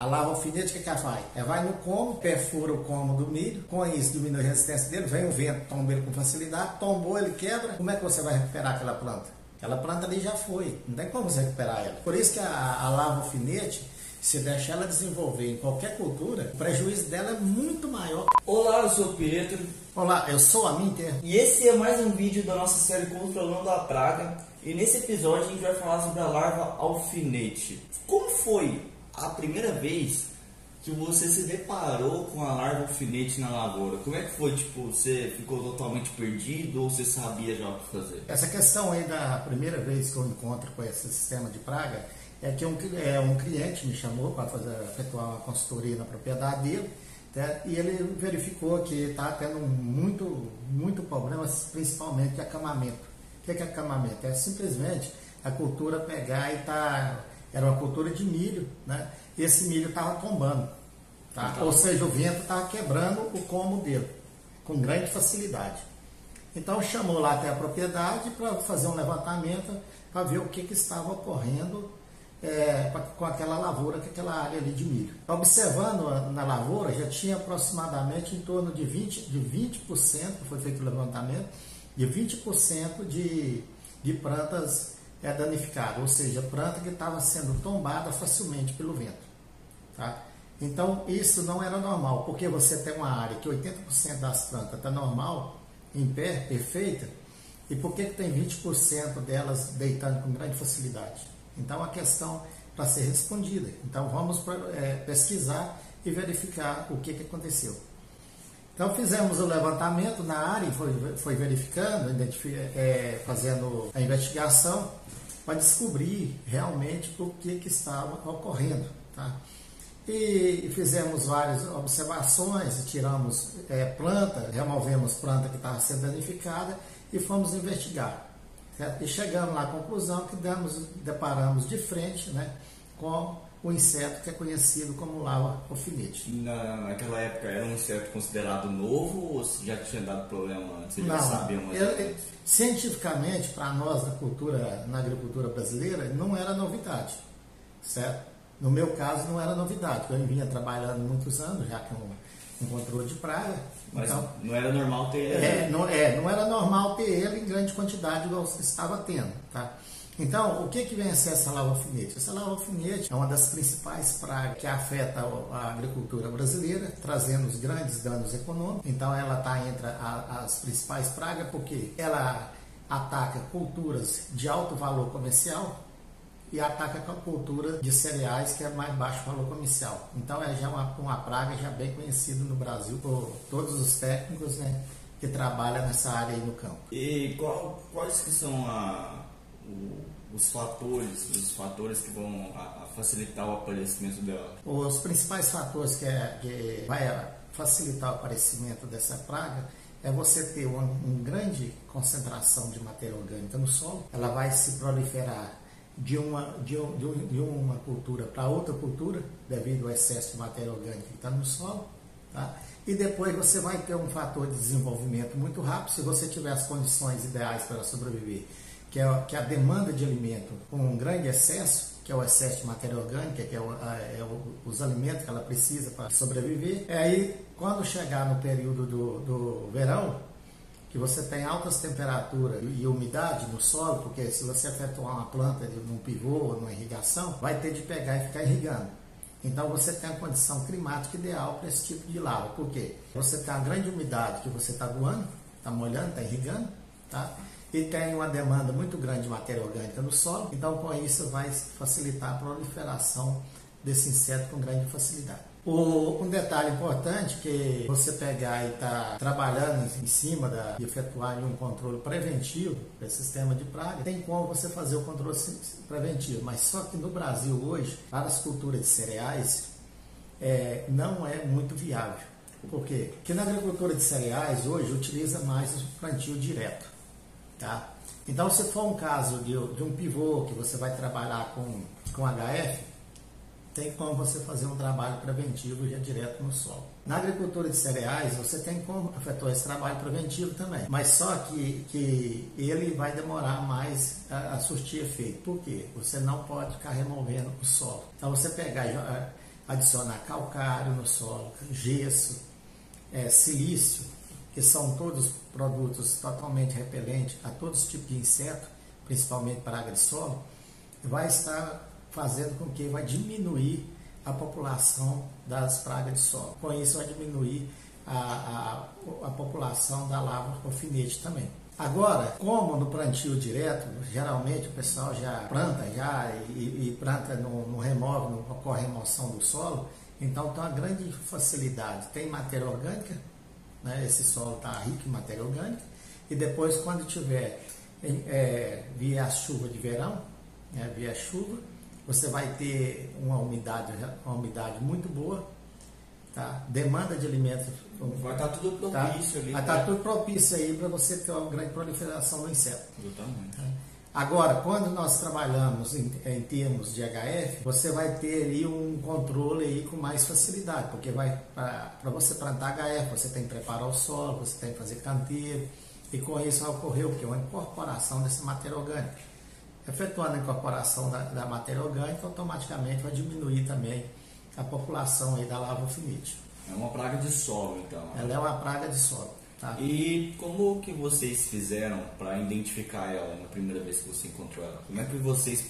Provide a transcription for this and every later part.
A lava alfinete, o que ela faz? Ela vai no como, perfura o como do milho, com isso diminui a resistência dele, vem o vento, tomba ele com facilidade, tombou, ele quebra. Como é que você vai recuperar aquela planta? Aquela planta ali já foi, não tem como você recuperar ela. Por isso que a lava alfinete, se deixar ela desenvolver em qualquer cultura, o prejuízo dela é muito maior. Olá, eu sou o Pietro. Olá, eu sou a Minter. E esse é mais um vídeo da nossa série Controlando a Praga. E nesse episódio a gente vai falar sobre a larva alfinete. Como foi a primeira vez que você se deparou com a larva alfinete na lavoura? Como é que foi? Tipo, você ficou totalmente perdido ou você sabia já o que fazer? Essa questão aí da primeira vez que eu encontro com esse sistema de praga é que um cliente me chamou para efetuar uma consultoria na propriedade dele, né? E ele verificou que está tendo muito problema, principalmente de acamamento. O que é acamamento? É simplesmente a cultura pegar e era uma cultura de milho, né? E esse milho estava tombando, tá? Ou seja, o vento estava quebrando o como dele com grande facilidade. Então chamou lá até a propriedade para fazer um levantamento para ver o que estava ocorrendo com aquela lavoura, com aquela área ali de milho. Observando na lavoura, já tinha aproximadamente em torno de 20%, foi feito o levantamento, de 20% de plantas danificadas, ou seja, planta que estava sendo tombada facilmente pelo vento. Tá? Então isso não era normal, porque você tem uma área que 80% das plantas está normal, em pé, perfeita, e por que tem 20% delas deitando com grande facilidade? Então a questão para ser respondida. Então vamos pesquisar e verificar o que aconteceu. Então fizemos o levantamento na área e foi verificando, fazendo a investigação para descobrir realmente o que estava ocorrendo. Tá? E fizemos várias observações, tiramos planta, removemos planta que estava sendo danificada e fomos investigar. Certo? E chegamos lá à conclusão que deparamos de frente, né, com o inseto que é conhecido como larva alfinete. Naquela época era um inseto considerado novo ou já tinha dado problema antes? Você não, já sabia mais ou menos? Cientificamente, para nós na agricultura brasileira, não era novidade, certo? No meu caso, não era novidade, porque eu vinha trabalhando muitos anos, já com controle de praga. Mas então, não era normal ter ele? Não era normal ter ele em grande quantidade, igual você estava tendo, tá? Então, o que vem a ser essa larva alfinete? Essa larva alfinete é uma das principais pragas que afeta a agricultura brasileira, trazendo os grandes danos econômicos. Então, ela está entre as principais pragas porque ela ataca culturas de alto valor comercial e ataca a cultura de cereais que é mais baixo valor comercial. Então, é já uma praga já bem conhecida no Brasil por todos os técnicos, né, que trabalham nessa área aí no campo. E quais que são os fatores que vão facilitar o aparecimento dela? Os principais fatores que vai facilitar o aparecimento dessa praga é você ter uma grande concentração de matéria orgânica no solo. Ela vai se proliferar de uma cultura para outra cultura devido ao excesso de matéria orgânica que está no solo. Tá? E depois você vai ter um fator de desenvolvimento muito rápido. Se você tiver as condições ideais para sobreviver, que é a demanda de alimento com um grande excesso, que é o excesso de matéria orgânica, que os alimentos que ela precisa para sobreviver. Aí, quando chegar no período do verão, que você tem altas temperaturas e umidade no solo, porque se você efetuar uma planta num pivô ou numa irrigação, vai ter de pegar e ficar irrigando. Então você tem a condição climática ideal para esse tipo de larva. Por quê? Você tem uma grande umidade que você está voando, está molhando, está irrigando, tá? E tem uma demanda muito grande de matéria orgânica no solo, então com isso vai facilitar a proliferação desse inseto com grande facilidade. Um detalhe importante que você pegar e estar trabalhando em cima de efetuar um controle preventivo desse sistema de praga, tem como você fazer o controle preventivo, mas só que no Brasil hoje, para as culturas de cereais, não é muito viável. Por quê? Porque na agricultura de cereais hoje utiliza mais o plantio direto. Tá? Então, se for um caso de um pivô que você vai trabalhar com HF, tem como você fazer um trabalho preventivo já direto no solo. Na agricultura de cereais, você tem como efetuar esse trabalho preventivo também, mas só que ele vai demorar mais a surtir efeito. Por quê? Você não pode ficar removendo o solo. Então, você pegar adicionar calcário no solo, gesso, silício, que são todos produtos totalmente repelentes a todos os tipos de inseto, principalmente praga de solo, vai estar fazendo com que vai diminuir a população das pragas de solo. Com isso vai diminuir a população da larva alfinete também. Agora, como no plantio direto, geralmente o pessoal já planta e planta, não remove, não ocorre remoção do solo, então tem uma grande facilidade. Tem matéria orgânica, né? Esse solo está rico em matéria orgânica, e depois quando tiver via a chuva de verão, via chuva, você vai ter uma umidade muito boa, tá? Demanda de alimentos vai estar tudo propício ali. Vai estar tudo propício aí para você ter uma grande proliferação do inseto. Exatamente. Agora, quando nós trabalhamos em termos de HF, você vai ter ali um controle aí com mais facilidade, porque para você plantar HF, você tem que preparar o solo, você tem que fazer canteiro, e com isso vai ocorrer o quê? Uma incorporação dessa matéria orgânica. Efetuando a incorporação da matéria orgânica, automaticamente vai diminuir também a população aí da larva alfinete. É uma praga de solo, então. Ela é uma praga de solo. Tá? E como que vocês fizeram para identificar ela na primeira vez que você encontrou ela? Como é que vocês,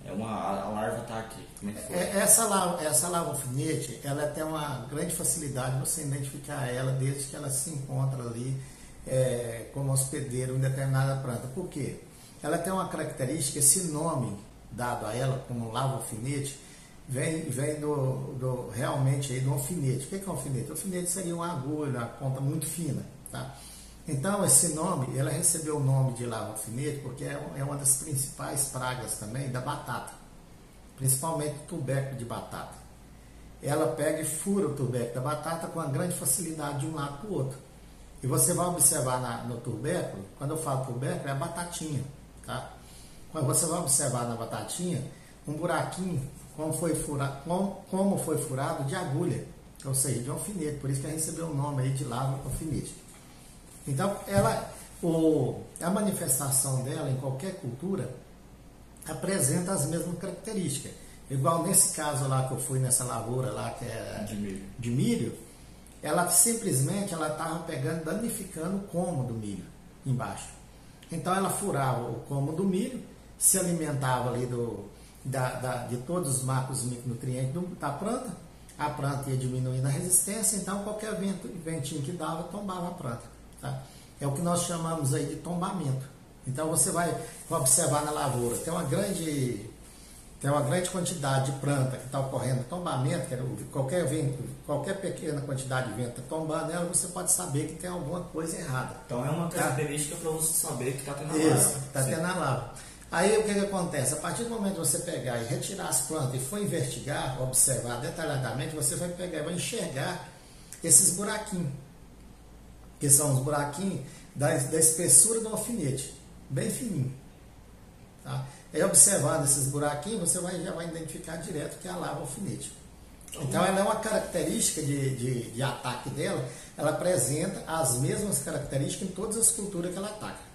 a larva está aqui? Como é que foi? Essa larva alfinete, ela tem uma grande facilidade de você identificar ela desde que ela se encontra ali como hospedeiro em determinada planta. Por quê? Ela tem uma característica, esse nome dado a ela como larva alfinete, vem realmente aí do alfinete. O que é alfinete? O alfinete seria uma agulha, uma ponta muito fina. Tá? Então, esse nome, ela recebeu o nome de larva alfinete porque é uma das principais pragas também da batata, principalmente o tubérculo de batata. Ela pega e fura o tubérculo da batata com uma grande facilidade de um lado para o outro. E você vai observar no tubérculo, quando eu falo tubérculo, é a batatinha. Tá? Quando você vai observar na batatinha, um buraquinho, como foi furado de agulha, ou seja, de alfinete, por isso que ela recebeu o nome aí de larva alfinete. Então, a manifestação dela em qualquer cultura apresenta as mesmas características. Igual nesse caso lá que eu fui nessa lavoura lá que é de milho, ela simplesmente estava pegando, danificando o como do milho embaixo. Então ela furava o como do milho, se alimentava ali de todos os macros micronutrientes da planta, a planta ia diminuindo a resistência, então qualquer ventinho que dava, tombava a planta. Tá? É o que nós chamamos aí de tombamento. Então você vai observar na lavoura, tem uma grande quantidade de planta que está ocorrendo tombamento, que qualquer pequena quantidade de vento tombando nela, você pode saber que tem alguma coisa errada. Então é uma característica para você saber que está tendo a larva. Isso, está tendo a larva. Aí o que acontece? A partir do momento que você pegar e retirar as plantas e for investigar, observar detalhadamente, você vai pegar e vai enxergar esses buraquinhos, que são os buraquinhos da espessura do alfinete, bem fininho. Tá? Aí observando esses buraquinhos, você já vai identificar direto que é a larva alfinete. Então ela é uma característica de ataque dela, ela apresenta as mesmas características em todas as culturas que ela ataca.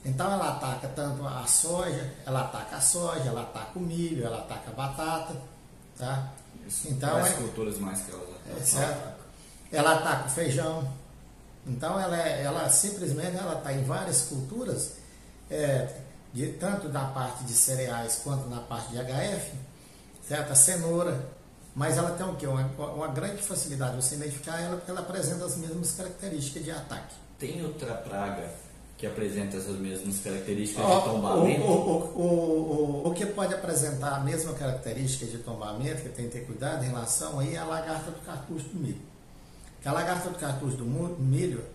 Então ela ataca tanto a soja, ela ataca o milho, ela ataca a batata. Tá? Então, as culturas mais que ela ataca. Ela ataca o feijão. Então ela simplesmente está em várias culturas, tanto na parte de cereais quanto na parte de HF, certo? A cenoura, mas ela tem o quê? Uma grande facilidade de você identificar ela, porque ela apresenta as mesmas características de ataque. Tem outra praga que apresenta essas mesmas características de tombamento? O que pode apresentar a mesma característica de tombamento, que tem que ter cuidado em relação aí, é a lagarta do cartucho do milho. A lagarta do cartucho do milho,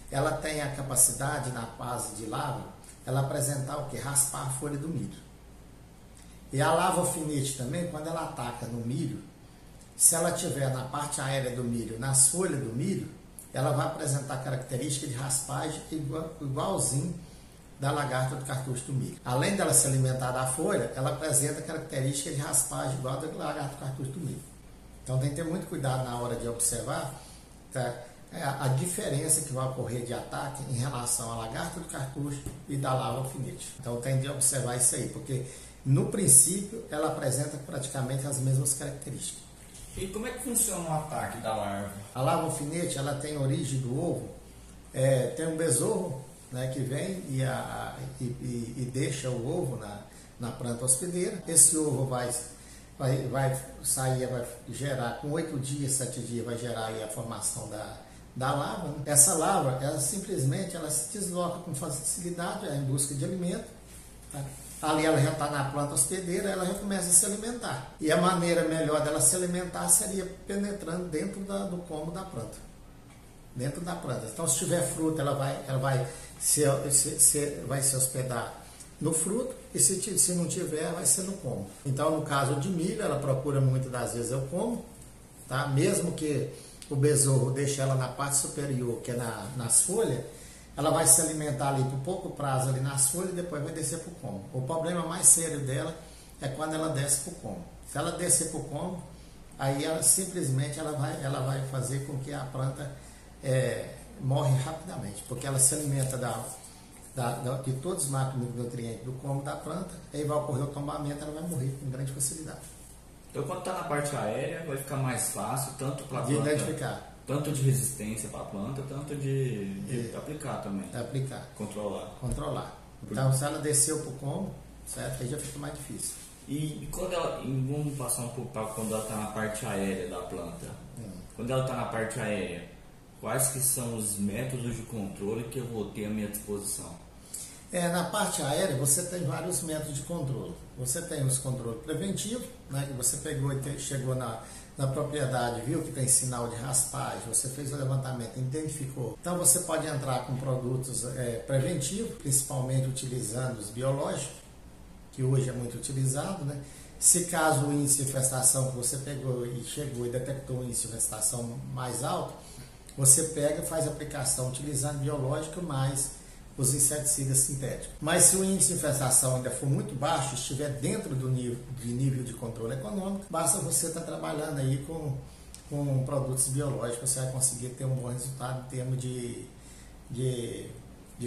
ela tem a capacidade na fase de larva, ela apresentar o que? Raspar a folha do milho. E a larva alfinete também, quando ela ataca no milho, se ela estiver na parte aérea do milho, nas folhas do milho, ela vai apresentar características de raspagem igualzinho da lagarta do cartucho do milho. Além dela se alimentar da folha, ela apresenta características de raspagem igual da lagarta do cartucho do milho. Então tem que ter muito cuidado na hora de observar, tá? A diferença que vai ocorrer de ataque em relação à lagarta do cartucho e da larva alfinete. Então tem de observar isso aí, porque no princípio ela apresenta praticamente as mesmas características. E como é que funciona o ataque da larva? A larva alfinete, ela tem origem do ovo. Tem um besouro, né, que vem e deixa o ovo na planta hospedeira. Esse ovo vai sair, vai gerar, com 8 dias, 7 dias, vai gerar aí a formação da larva. Essa larva, ela simplesmente se desloca com facilidade em busca de alimento. Tá? Ali ela já está na planta hospedeira, ela já começa a se alimentar. E a maneira melhor dela se alimentar seria penetrando dentro do cômodo da planta. Dentro da planta. Então, se tiver fruta, ela vai se hospedar no fruto, e se não tiver, vai ser no cômodo. Então, no caso de milho, ela procura muitas das vezes o cômodo, tá? Mesmo que o besouro deixe ela na parte superior, que é nas folhas, ela vai se alimentar ali por pouco prazo ali nas folhas e depois vai descer para o cômodo. O problema mais sério dela é quando ela desce para o cômodo. Se ela descer para o cômodo, aí ela simplesmente ela vai fazer com que a planta morre rapidamente, porque ela se alimenta de todos os macronutrientes do cômodo da planta, aí vai ocorrer o tombamento, ela vai morrer com grande facilidade. Então, quando está na parte aérea, vai ficar mais fácil, tanto para a planta, identificar. Tanto de resistência para a planta, tanto de aplicar também. Aplicar. Controlar. Então, se ela desceu para o cômodo, certo? Aí já fica mais difícil. E quando vamos passar um pouco para quando ela está na parte aérea da planta. Quando ela está na parte aérea, quais que são os métodos de controle que eu vou ter à minha disposição? Na parte aérea, você tem vários métodos de controle. Você tem os controles preventivos, né, que você pegou e chegou na propriedade, viu que tem sinal de raspagem, você fez o levantamento, identificou. Então, você pode entrar com produtos preventivos, principalmente utilizando os biológicos, que hoje é muito utilizado, né? Se caso o índice de infestação que você pegou e chegou e detectou um índice de infestação mais alto, você pega e faz a aplicação utilizando biológico mais os inseticidas sintéticos. Mas se o índice de infestação ainda for muito baixo, estiver dentro do nível de controle econômico, basta você estar trabalhando aí com produtos biológicos, você vai conseguir ter um bom resultado em termos de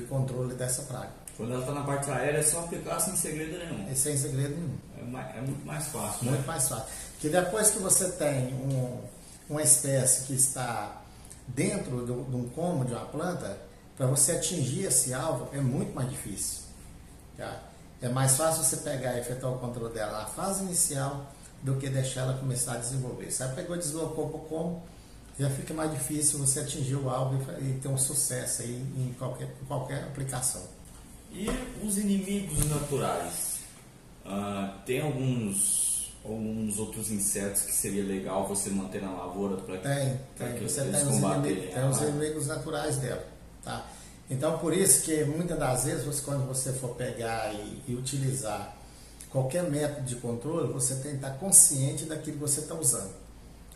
controle dessa praga. Quando ela está na parte aérea, é só aplicar sem segredo nenhum. Sem segredo nenhum. É muito mais fácil. Muito mais fácil. Porque depois que você tem uma espécie que está dentro de um cômodo de uma planta, para você atingir esse alvo é muito mais difícil. Tá? É mais fácil você pegar e efetuar o controle dela na fase inicial do que deixar ela começar a desenvolver. Se ela pegou e deslocou para o cômodo, já fica mais difícil você atingir o alvo e ter um sucesso aí em qualquer aplicação. E os inimigos naturais? Tem alguns outros insetos que seria legal você manter na lavoura para que você eles combaterem? Tem os inimigos naturais dela. Tá? Então, por isso que muitas das vezes, quando você for pegar e utilizar qualquer método de controle, você tem que estar consciente daquilo que você está usando.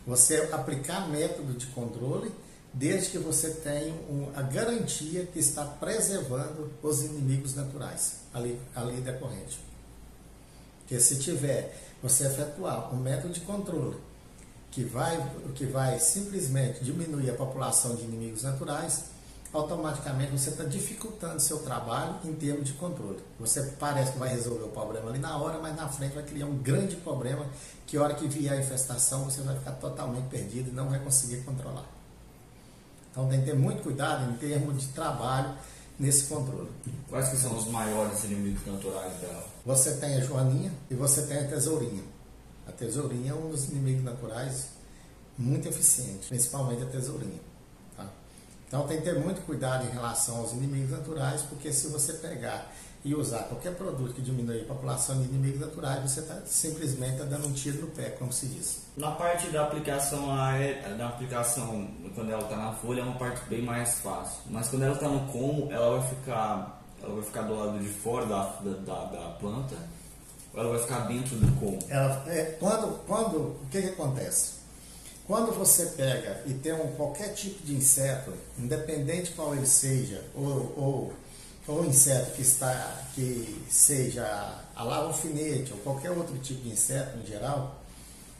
Você aplicar método de controle desde que você tenha a garantia que está preservando os inimigos naturais ali decorrente. Porque se você efetuar um método de controle que vai simplesmente diminuir a população de inimigos naturais, automaticamente você está dificultando seu trabalho em termos de controle. Você parece que vai resolver o problema ali na hora, mas na frente vai criar um grande problema que a hora que vier a infestação você vai ficar totalmente perdido e não vai conseguir controlar. Então tem que ter muito cuidado em termos de trabalho nesse controle. Quais que são os maiores inimigos naturais dela? Você tem a joaninha e você tem a tesourinha. A tesourinha é um dos inimigos naturais muito eficiente, principalmente a tesourinha. Tá? Então tem que ter muito cuidado em relação aos inimigos naturais, porque se você pegar e usar qualquer produto que diminui a população de inimigos naturais, você está simplesmente dando um tiro no pé, como se diz. Na parte da aplicação, quando ela está na folha, é uma parte bem mais fácil. Mas quando ela está no cômodo, ela vai ficar do lado de fora da planta, ou ela vai ficar dentro do cômodo? O que acontece? Quando você pega e tem qualquer tipo de inseto, independente qual ele seja, ou inseto que seja a larva alfinete ou qualquer outro tipo de inseto em geral,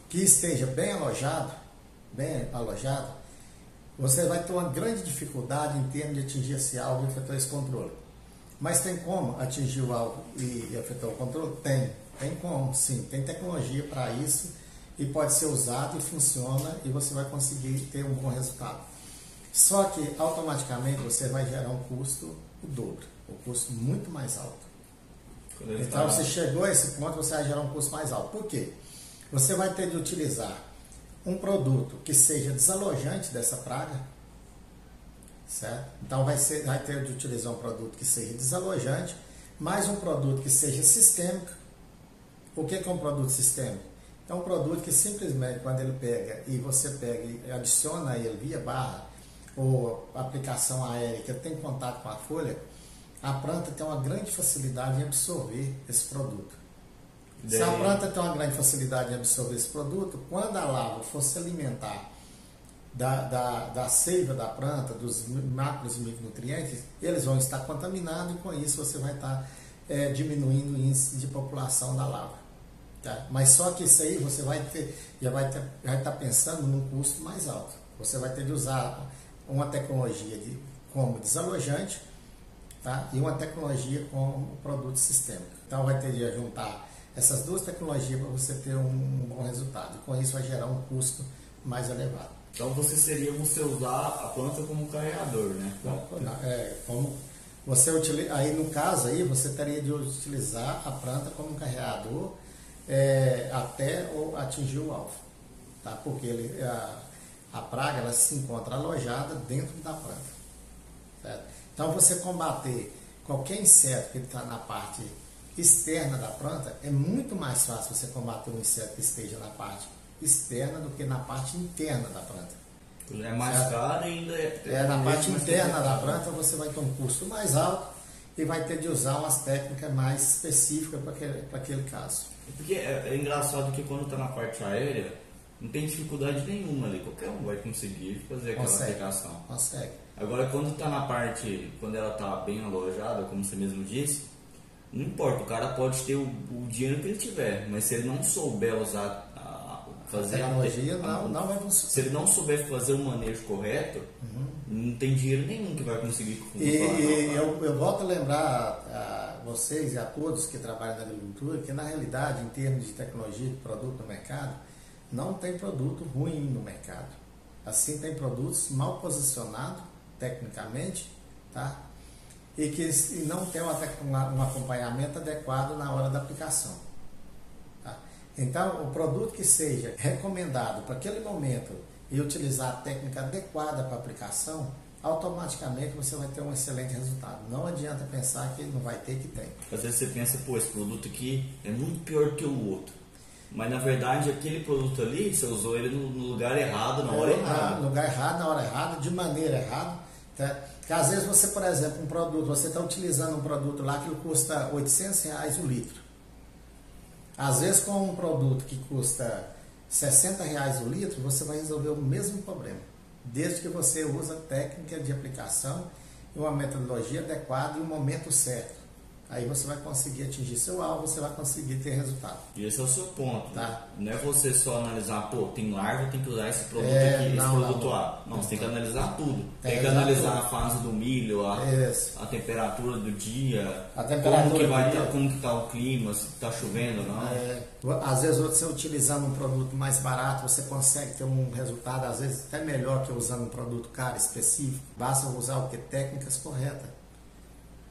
que esteja bem alojado, você vai ter uma grande dificuldade em termos de atingir esse alvo e efetuar esse controle. Mas tem como atingir o alvo e efetuar o controle? Tem como, sim. Tem tecnologia para isso e pode ser usado e funciona e você vai conseguir ter um bom resultado. Só que automaticamente você vai gerar um custo o dobro, um custo muito mais alto. Então você chegou a esse ponto, você vai gerar um custo mais alto. Por quê? Você vai ter de utilizar um produto que seja desalojante dessa praga, certo? Então vai ter de utilizar um produto que seja desalojante, mais um produto que seja sistêmico. O que é um produto sistêmico? É um produto que simplesmente quando ele pega e você pega e adiciona ele via barra ou aplicação aérea que tem contato com a folha, a planta tem uma grande facilidade em absorver esse produto. Se a planta tem uma grande facilidade em absorver esse produto, quando a larva for se alimentar da seiva da planta, dos macros e micronutrientes, eles vão estar contaminados e com isso você vai estar diminuindo o índice de população da larva. Tá? Mas só que isso aí você vai estar pensando num custo mais alto. Você vai ter de usar uma tecnologia como desalojante, tá? E uma tecnologia como produto sistêmico. Então vai ter de juntar essas duas tecnologias para você ter um bom resultado. E com isso vai gerar um custo mais elevado. Então você usar a planta como carregador, né? Como você utiliza, aí no caso aí você teria de utilizar a planta como carregador até atingir o alvo, tá? Porque a praga ela se encontra alojada dentro da planta, certo? Então você combater qualquer inseto que está na parte externa da planta é muito mais fácil você combater um inseto que esteja na parte externa do que na parte interna da planta. É mais caro ainda. Na parte interna da planta você vai ter um custo mais alto e vai ter de usar umas técnicas mais específicas para aquele caso. Porque é engraçado que quando está na parte aérea não tem dificuldade nenhuma ali, qualquer um vai conseguir fazer aquela aplicação. Consegue. Agora quando está na parte, quando ela está bem alojada, como você mesmo disse, não importa, o cara pode ter o dinheiro que ele tiver, mas se ele não souber usar fazer a tecnologia, não vai funcionar. Se ele não souber fazer o manejo correto, não tem dinheiro nenhum que vai conseguir eu volto a lembrar a vocês e a todos que trabalham na agricultura que na realidade, em termos de tecnologia de produto no mercado, não tem produto ruim no mercado. Assim, tem produtos mal posicionados tecnicamente, tá? E que não tem um acompanhamento adequado na hora da aplicação. Tá? Então, o produto que seja recomendado para aquele momento e utilizar a técnica adequada para a aplicação, automaticamente você vai ter um excelente resultado. Não adianta pensar que não vai ter, que tem. Às vezes você pensa, esse produto aqui é muito pior que o outro. Mas na verdade aquele produto ali, você usou ele no lugar errado, na hora errada. No lugar errado, na hora errada, de maneira errada. Tá? Porque às vezes você, por exemplo, você está utilizando um produto lá que custa R$800 o litro. Às vezes com um produto que custa R$60 o litro, você vai resolver o mesmo problema. Desde que você use a técnica de aplicação e uma metodologia adequada e o momento certo. Aí você vai conseguir atingir seu alvo, você vai conseguir ter resultado. E esse é o seu ponto, tá? Não é você só analisar, tem larva, tem que usar esse produto aqui, esse produto A. Não, você tem que analisar tudo. Tem que analisar a fase do milho, a temperatura do dia, como que está o clima, se está chovendo ou não. Às vezes você utilizando um produto mais barato, você consegue ter um resultado, às vezes até melhor que usando um produto caro, específico. Basta usar técnicas corretas.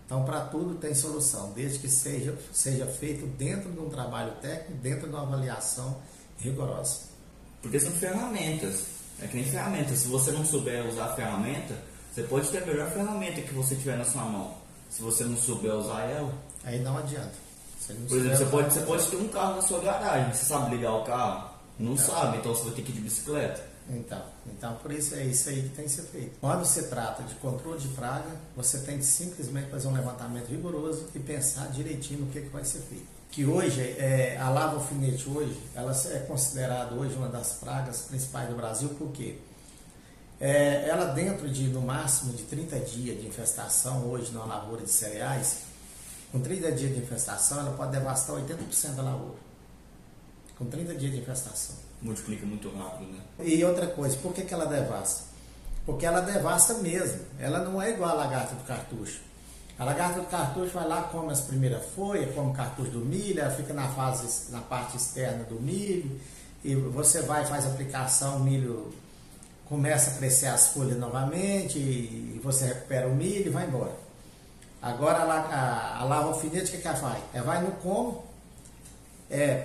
Então, para tudo tem solução, desde que seja feito dentro de um trabalho técnico, dentro de uma avaliação rigorosa. Porque são ferramentas, é que nem ferramentas. Se você não souber usar a ferramenta, você pode ter a melhor ferramenta que você tiver na sua mão. Se você não souber usar ela, aí não adianta. Por exemplo, você pode ter um carro na sua garagem, você sabe ligar o carro? Não sabe, então você vai ter que ir de bicicleta. Então, por isso é isso aí que tem que ser feito. Quando se trata de controle de praga, você tem que simplesmente fazer um levantamento rigoroso e pensar direitinho no que vai ser feito. Que hoje, a larva alfinete hoje, ela é considerada hoje uma das pragas principais do Brasil, porque ela dentro de, no máximo, de 30 dias de infestação, hoje numa lavoura de cereais, com 30 dias de infestação, ela pode devastar 80% da lavoura. Com 30 dias de infestação. Multiplica muito rápido, né? E outra coisa, por que ela devasta? Porque ela devasta mesmo. Ela não é igual a lagarta do cartucho. A lagarta do cartucho vai lá, come as primeiras folhas, come o cartucho do milho, ela fica na parte externa do milho e você vai, faz a aplicação, o milho começa a crescer as folhas novamente, e você recupera o milho e vai embora. Agora a larva alfinete, o que ela faz? Ela vai no como,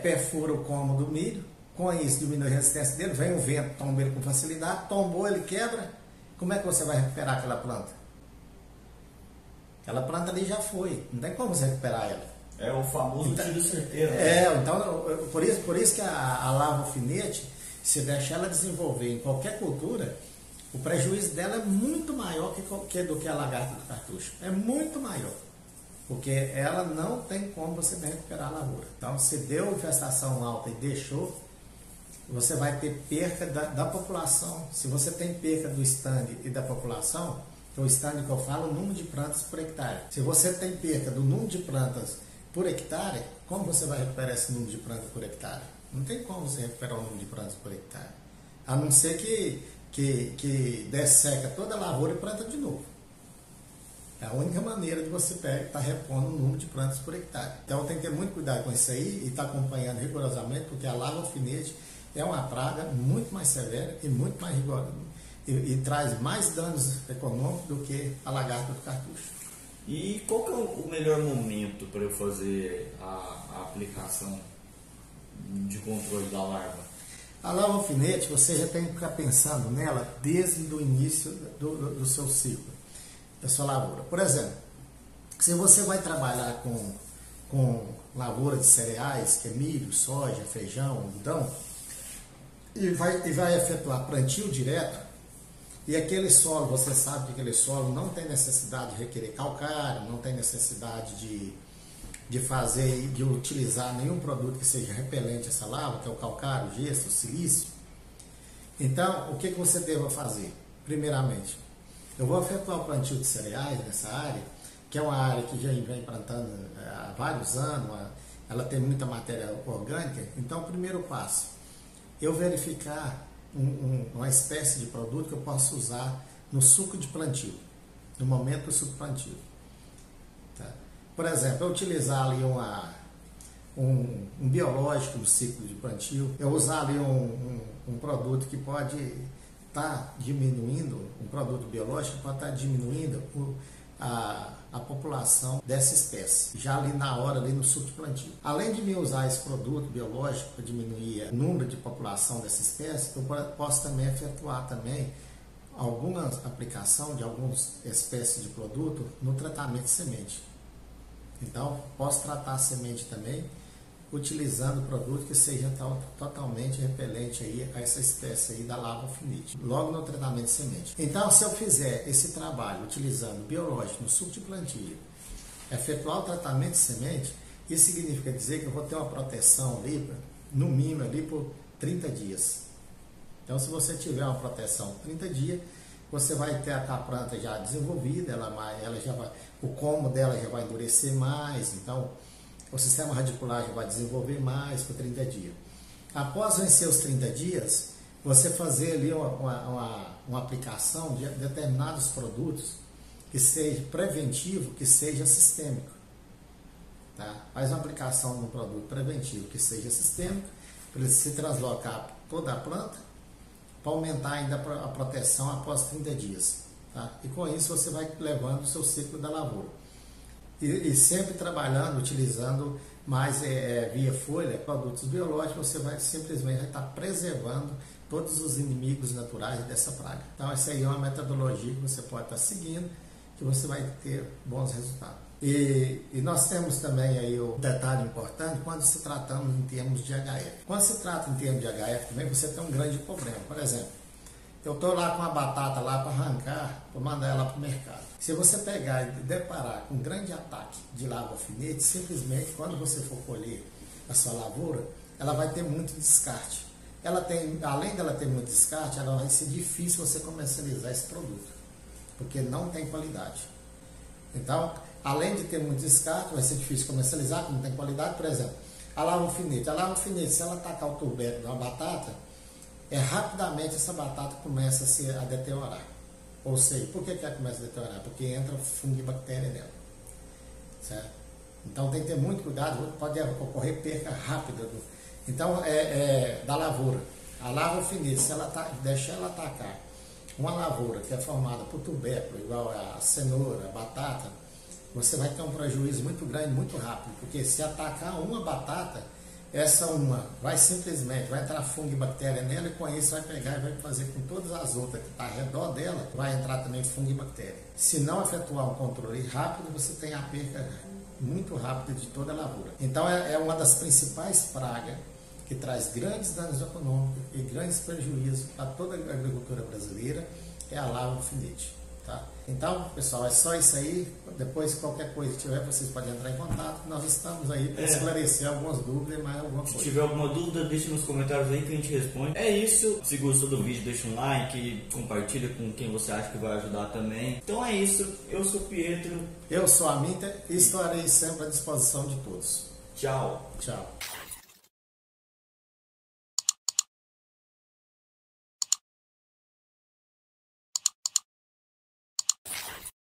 perfura o como do milho, com isso diminui a resistência dele, vem o vento, tomba ele com facilidade, tombou, ele quebra. Como é que você vai recuperar aquela planta? Aquela planta ali já foi, não tem como você recuperar ela. É o famoso tiro certeiro. Então, por isso que a larva alfinete, se deixar ela desenvolver em qualquer cultura, o prejuízo dela é muito maior do que a lagarta do cartucho. É muito maior. Porque ela não tem como você recuperar a lavoura. Então, se deu infestação alta e deixou, você vai ter perca da população. Se você tem perca do stand e da população, que é o stand que eu falo, o número de plantas por hectare. Se você tem perca do número de plantas por hectare, como você vai recuperar esse número de plantas por hectare? Não tem como você recuperar o número de plantas por hectare. A não ser que desseca toda a lavoura e planta de novo. É a única maneira de você estar repondo o número de plantas por hectare. Então tem que ter muito cuidado com isso aí e estar acompanhando rigorosamente, porque a larva alfinete é uma praga muito mais severa e muito mais rigorosa e traz mais danos econômicos do que a lagarta do cartucho. E qual que é o melhor momento para eu fazer a aplicação de controle da larva? A larva alfinete, você já tem que ficar pensando nela desde o início do seu ciclo, da sua lavoura. Por exemplo, se você vai trabalhar com lavoura de cereais, que é milho, soja, feijão, algodão, e vai efetuar plantio direto, e aquele solo, você sabe que aquele solo não tem necessidade de requerer calcário, não tem necessidade de utilizar nenhum produto que seja repelente a essa larva, que é o calcário, o gesso, o silício. Então, o que você deva fazer? Primeiramente, eu vou efetuar o plantio de cereais nessa área, que é uma área que já vem plantando há vários anos, ela tem muita matéria orgânica. Então, o primeiro passo, eu verificar uma espécie de produto que eu posso usar no suco de plantio, no momento do suco de plantio. Tá? Por exemplo, eu utilizar ali um biológico no ciclo de plantio, eu usar ali um produto que pode estar diminuindo, um produto biológico que pode estar diminuindo a população dessa espécie, já ali na hora, ali no suco de plantio. Além de me usar esse produto biológico para diminuir o número de população dessa espécie, eu posso também efetuar também alguma aplicação de algumas espécies de produto no tratamento de semente. Então, posso tratar a semente também utilizando produto que seja totalmente repelente aí a essa espécie aí da larva alfinete, logo no tratamento de semente. Então, se eu fizer esse trabalho utilizando biológico no suco de plantio, efetuar o tratamento de semente, isso significa dizer que eu vou ter uma proteção ali, no mínimo ali por 30 dias. Então, se você tiver uma proteção por 30 dias, você vai ter a planta já desenvolvida, ela já vai, o como dela já vai endurecer mais, então o sistema radicular já vai desenvolver mais por 30 dias. Após vencer os 30 dias, você fazer ali uma aplicação de determinados produtos que seja preventivo, que seja sistêmico. Tá? Faz uma aplicação de um produto preventivo que seja sistêmico, para ele se translocar toda a planta, para aumentar ainda a proteção após 30 dias. Tá? E com isso você vai levando o seu ciclo da lavoura. E sempre trabalhando, utilizando mais via folha, produtos biológicos, você vai simplesmente estar preservando todos os inimigos naturais dessa praga. Então essa aí é uma metodologia que você pode estar seguindo, que você vai ter bons resultados. E nós temos também aí o detalhe importante quando se tratamos em termos de HF. Quando se trata em termos de HF também, você tem um grande problema. Por exemplo, eu estou lá com a batata lá para arrancar, para mandar ela para o mercado. Se você pegar e deparar com um grande ataque de larva alfinete, simplesmente quando você for colher a sua lavoura, ela vai ter muito descarte. Além dela ter muito descarte, ela vai ser difícil você comercializar esse produto, porque não tem qualidade. Então, além de ter muito descarte, vai ser difícil comercializar, porque não tem qualidade. Por exemplo, a larva alfinete, se ela atacar o tubérculo de uma batata, rapidamente essa batata começa a deteriorar. Ou seja, por que ela começa a deteriorar? Porque entra fungo e bactéria nela. Certo? Então tem que ter muito cuidado, pode ocorrer perca rápida. Então, da lavoura. A larva alfinete, se ela deixar ela atacar uma lavoura que é formada por tubérculo, igual a cenoura, a batata, você vai ter um prejuízo muito grande, muito rápido, porque se atacar uma batata, essa uma vai entrar fungo e bactéria nela, e com isso vai pegar e vai fazer com todas as outras que estão ao redor dela, vai entrar também fungo e bactéria. Se não efetuar um controle rápido, você tem a perca muito rápida de toda a lavoura. Então é uma das principais pragas que traz grandes danos econômicos e grandes prejuízos para toda a agricultura brasileira, é a larva alfinete. Tá? Então, pessoal, é só isso aí. Depois, qualquer coisa que tiver, vocês podem entrar em contato. Nós estamos aí para esclarecer algumas dúvidas e mais alguma coisa. Se tiver alguma dúvida, deixa nos comentários aí que a gente responde. É isso. Se gostou do vídeo, deixa um like, compartilha com quem você acha que vai ajudar também. Então é isso. Eu sou o Pietro. Eu sou a Minter e estarei sempre à disposição de todos. Tchau. Tchau.